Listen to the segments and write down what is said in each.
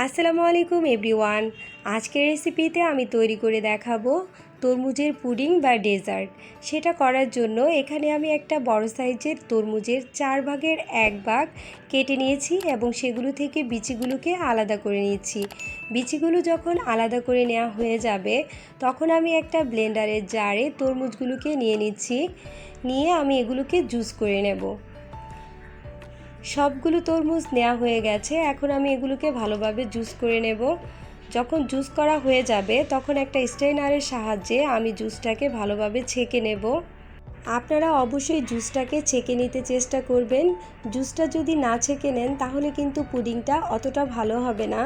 আসসালামু আলাইকুম এভরিওয়ান। আজকের রেসিপিতে আমি তৈরি করে দেখাবো তরমুজের পুডিং বা ডেজার্ট। সেটা করার জন্য এখানে আমি একটা বড় সাইজের তরমুজের 4 ভাগের 1 ভাগ কেটে নিয়েছি এবং সেগুলো থেকে বিচিগুলোকে আলাদা করে নিয়েছি। বিচিগুলো যখন আলাদা করে নেওয়া হয়ে যাবে তখন আমি একটা ব্লেন্ডারের জারে তরমুজগুলোকে নিয়ে নিচ্ছি। নিয়ে আমি এগুলোকে জুস করে নেব। সবগুলো তরমুজ নেওয়া হয়ে গেছে। এখন আমি এগুলোকে ভালোভাবে জুস করে নেব। যখন জুস করা হয়ে যাবে তখন একটা স্ট্রেনারের সাহায্যে আমি জুসটাকে ভালোভাবে ছেঁকে নেব। আপনারা অবশ্যই জুসটাকে ছেঁকে নিতে চেষ্টা করবেন। জুসটা যদি না ছেঁকে নেন তাহলে কিন্তু পুডিংটা অতটা ভালো হবে না।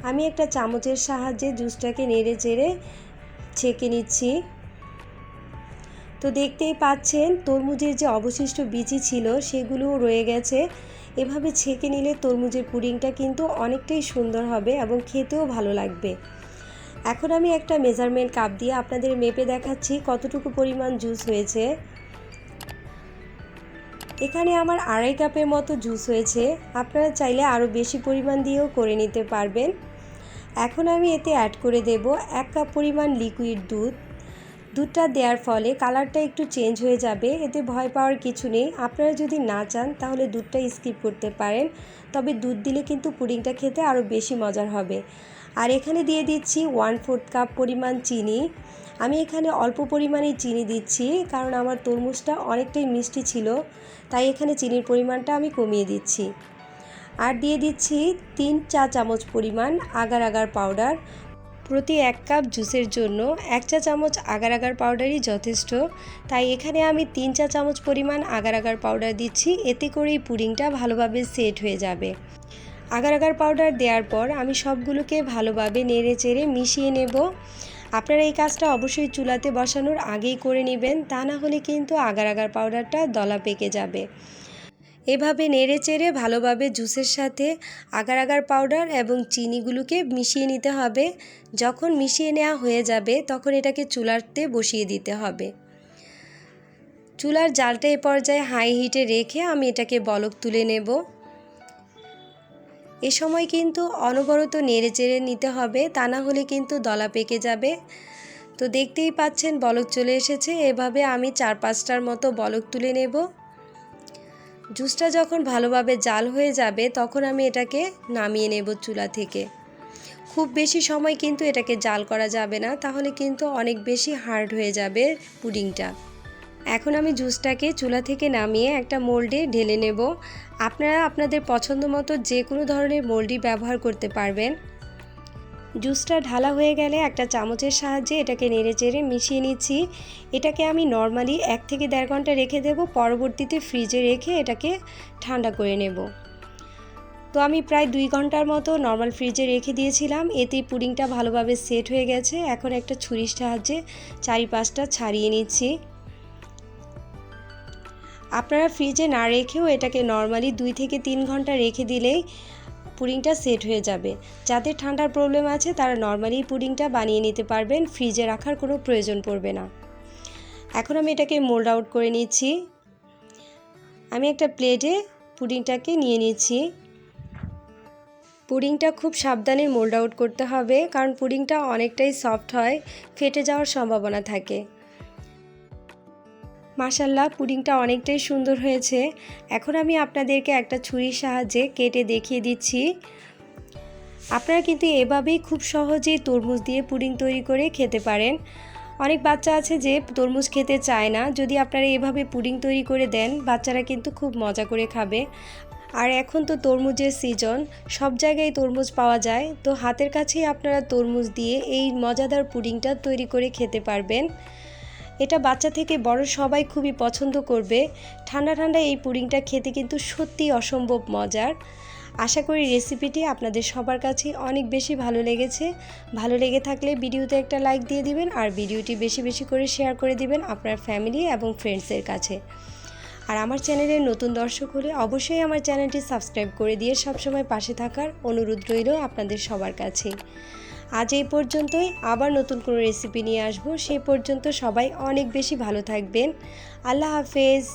আমি একটা চামচের সাহায্যে জুসটাকে নেড়ে চেড়ে ছেঁকে নিচ্ছি। তো দেখতেই পাচ্ছেন তরমুজের যে অবশিষ্ট বিচি ছিল সেগুলোও রয়ে গেছে। এভাবে ছেঁকে নিলে তরমুজের পুডিংটা কিন্তু অনেকটাই সুন্দর হবে এবং খেতেও ভালো লাগবে। এখন আমি একটা মেজারমেন্ট কাপ দিয়ে আপনাদের মেপে দেখাচ্ছি কতটুকু পরিমাণ জুস হয়েছে। এখানে আমার 2.5 কাপের মতো জুস হয়েছে। আপনারা চাইলে আরও বেশি পরিমাণ দিয়েও করে নিতে পারবেন। এখন আমি এতে অ্যাড করে দেব 1 কাপ পরিমাণ লিকুইড দুধ। দুধটা দেওয়ার ফলে কালারটা একটু চেঞ্জ হয়ে যাবে, এতে ভয় পাওয়ার কিছু নেই। আপনারা যদি না চান তাহলে দুধটা স্কিপ করতে পারেন, তবে দুধ দিলে কিন্তু পুডিংটা খেতে আরও বেশি মজার হবে। আর এখানে দিয়ে দিচ্ছি 1/4 কাপ পরিমাণ চিনি। আমি এখানে অল্প পরিমাণেই চিনি দিচ্ছি কারণ আমার তরমুজটা অনেকটাই মিষ্টি ছিল, তাই এখানে চিনির পরিমাণটা আমি কমিয়ে দিচ্ছি। আর দিয়ে দিচ্ছি 3 চা চামচ পরিমাণ আগার পাউডার। প্রতি 1 কাপ জুসের জন্য 1 চা চামচ আগার পাউডারই যথেষ্ট, তাই এখানে আমি 3 চা চামচ পরিমাণ আগার পাউডার দিচ্ছি। এতে করেই পুডিংটা ভালোভাবে সেট হয়ে যাবে। আগার পাউডার দেওয়ার পর আমি সবগুলোকে ভালোভাবে নেড়ে চেড়ে মিশিয়ে নেব। আপনারা এই কাজটা অবশ্যই চুলাতে বসানোর আগেই করে নেবেন, তা না হলে কিন্তু আগার পাউডারটা দলা পেকে যাবে। এভাবে নেড়ে চেড়ে ভালোভাবে জুসের সাথে আগার পাউডার এবং চিনিগুলোকে মিশিয়ে নিতে হবে। যখন মিশিয়ে নেওয়া হয়ে যাবে তখন এটাকে চুলাতে বসিয়ে দিতে হবে। চুলার জালটা এ পর্যায়ে হাই হিটে রেখে আমি এটাকে বলক তুলে নেব। এ সময় কিন্তু অনবরত নেড়ে চেড়ে নিতে হবে, তা না হলে কিন্তু দলা পেকে যাবে। তো দেখতেই পাচ্ছেন বলক চলে এসেছে। এভাবে আমি 4-5টার মতো বলক তুলে নেব। জুসটা যখন ভালোভাবে জাল হয়ে যাবে তখন আমি এটাকে নামিয়ে নেব চুলা থেকে। খুব বেশি সময় কিন্তু এটাকে জাল করা যাবে না, তাহলে কিন্তু অনেক বেশি হার্ড হয়ে যাবে পুডিংটা। এখন আমি জুসটাকে চুলা থেকে নামিয়ে একটা মোল্ডে ঢেলে নেব। আপনারা আপনাদের পছন্দ মতো যে কোনো ধরনের মোল্ডই ব্যবহার করতে পারবেন। জুসটা ঢালা হয়ে গেলে একটা চামচের সাহায্যে এটাকে নেড়ে চেড়ে মিশিয়ে নিচ্ছি। এটাকে আমি নর্মালি 1 থেকে 1.5 ঘন্টা রেখে দেব, পরবর্তীতে ফ্রিজে রেখে এটাকে ঠান্ডা করে নেব। তো আমি প্রায় 2 ঘন্টার মতো নর্মাল ফ্রিজে রেখে দিয়েছিলাম। এতেই পুডিংটা ভালোভাবে সেট হয়ে গেছে। এখন একটা ছুরির সাহায্যে চারিপাশটা ছাড়িয়ে নিচ্ছি। আপনারা ফ্রিজে না রেখেও এটাকে নর্মালি 2 থেকে 3 ঘন্টা রেখে দিলেই পুডিংটা সেট হয়ে যাবে। যাদের ঠান্ডার প্রবলেম আছে তারা নর্মালি পুডিংটা বানিয়ে নিতে পারবেন, ফ্রিজে রাখার কোনো প্রয়োজন পড়বে না। এখন আমি এটাকে মোল্ড আউট করে নিচ্ছি। আমি একটা প্লেটে পুডিংটাকে নিয়ে নিচ্ছি। পুডিংটা খুব সাবধানে মোল্ড আউট করতে হবে, কারণ পুডিংটা অনেকটাই সফট হয়, ফেটে যাওয়ার সম্ভাবনা থাকে। মাশাআল্লাহ, পুডিংটা অনেকটাই সুন্দর হয়েছে। এখন আমি আপনাদেরকে একটা ছুরির সাহায্যে কেটে দেখিয়ে দিচ্ছি। আপনারা কিন্তু এভাবেই খুব সহজেই তরমুজ দিয়ে পুডিং তৈরি করে খেতে পারেন। অনেক বাচ্চা আছে যে তরমুজ খেতে চায় না, যদি আপনারা এভাবে পুডিং তৈরি করে দেন বাচ্চারা কিন্তু খুব মজা করে খাবে। আর এখন তো তরমুজের সিজন, সব জায়গায় তরমুজ পাওয়া যায়, তো হাতের কাছেই আপনারা তরমুজ দিয়ে এই মজাদার পুডিংটা তৈরি করে খেতে পারবেন। এটা বাচ্চা থেকে বড় সবাই খুবই পছন্দ করবে। ঠান্ডা ঠান্ডা এই পুডিংটা খেতে কিন্তু সত্যিই অসম্ভব মজার। আশা করি রেসিপিটি আপনাদের সবার কাছে অনেক বেশি ভালো লেগেছে। ভালো লেগে থাকলে ভিডিওতে একটা লাইক দিয়ে দিবেন আর ভিডিওটি বেশি বেশি করে শেয়ার করে দিবেন আপনার ফ্যামিলি এবং ফ্রেন্ডসের কাছে। আর আমার চ্যানেলের নতুন দর্শক হলে অবশ্যই আমার চ্যানেলটি সাবস্ক্রাইব করে দিয়ে সবসময় পাশে থাকার অনুরোধ রইল আপনাদের সবার কাছে। আজ এই পর্যন্তই, আবার নতুন কোনো রেসিপি নিয়ে আসবো। সেই পর্যন্ত সবাই অনেক বেশি ভালো থাকবেন। আল্লাহ হাফেজ।